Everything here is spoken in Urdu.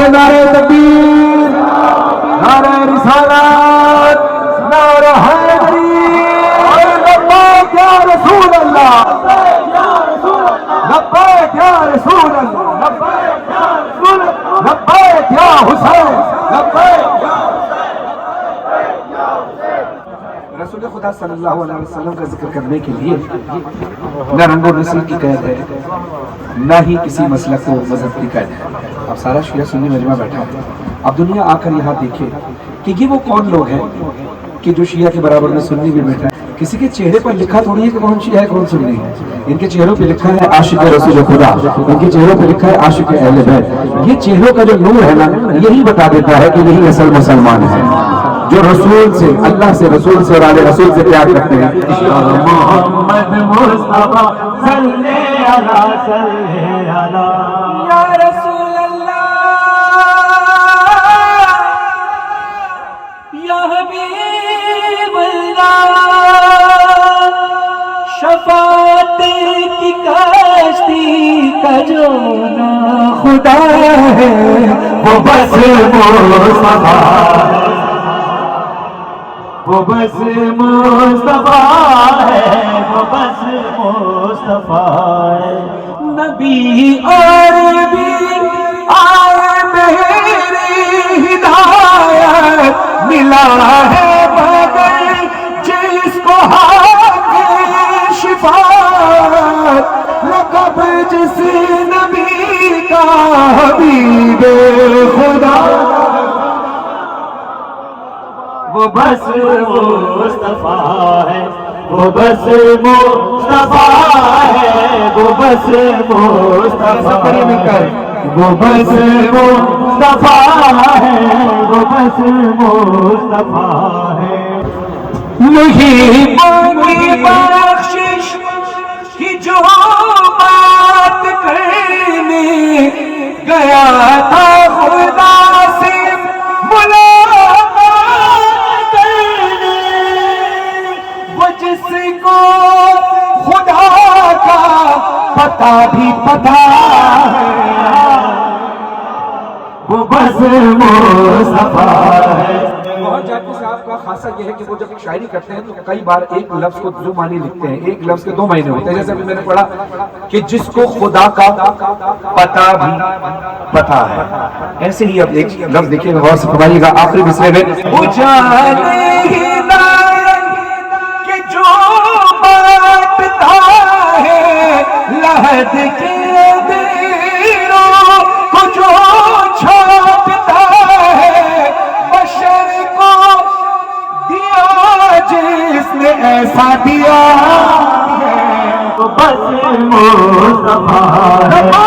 سے نعرہ تکبیر، نعرہ رسالت، نعرہ حیدری، لبیک یا رسول اللہ، لبیک یا رسول اللہ، لبیک یا حسین، لبیک یا رسول خدا صلی اللہ علیہ وسلم کا ذکر کرنے کے لیے نہ رنگ و نسل کی قید ہے، نہ ہی کسی مسلک و مذہب کی قید ہے۔ اب سارا شیعہ سنی مجمع بیٹھا ہے، اب دنیا آ کر یہاں دیکھے کہ یہ وہ کون لوگ ہیں کہ جو شیعہ کے برابر میں سنی بھی بیٹھا ہے۔ کسی کے چہرے پر لکھا تھوڑی ہے کہ کون شیعہ ہے کون سنی ہے، ان کے چہروں پہ لکھا ہے عاشق رسول خدا، ان کے چہروں پہ لکھا ہے عاشق اہل بیت۔ یہ چہروں کا جو نور ہے نا، یہی بتا دیتا ہے کہ یہی اصل مسلمان ہے، جو رسول سے، اللہ سے، رسول سے اور آل رسول سے پیار کرتے ہیں۔ محمد مصطفیٰ صلی علی یا رسول اللہ یا حبیب اللہ، شفاعت کی کشتی کا جو نا خدا ہے وہ بس مصطفیٰ، وہ بس مصطفیٰ ہے، وہ بس مصطفیٰ ہے۔ نبی اور بھی آئے میری ہدایت ملا ہے مگر جس کو حق شفاعت، لقب جس نبی کا حبیب خدا، وہ بس مصطفیٰ ہے، وہ بس مصطفیٰ ہے، وہ بس مصطفیٰ ہے، وہ بس مصطفیٰ ہے، وہ بس مصطفیٰ ہے۔ محبوں کی بخشش کی جو بات کرنے گیا تھا خدا سے خدا کا پتہ بھی پتہ ہے، وہ بس مصطفیٰ ہے۔ بہت جاتی صاحب کا خاصہ یہ ہے کہ وہ جب شاعری کرتے ہیں تو کئی بار ایک لفظ کو دو معنی لکھتے ہیں، ایک لفظ کے دو معنی ہوتے ہیں۔ جیسے ابھی میں نے پڑھا کہ جس کو خدا کا پتہ بھی پتہ ہے، ایسے ہی اب ایک لفظ دیکھیے غور سے فرمائیے گا آخری مصرعے میں، لحد کے دیروں کو جو چھاپتا ہے، بشر کو دیا جس نے ایسا دیا ہے، وہ بس مصطفیٰ ہے۔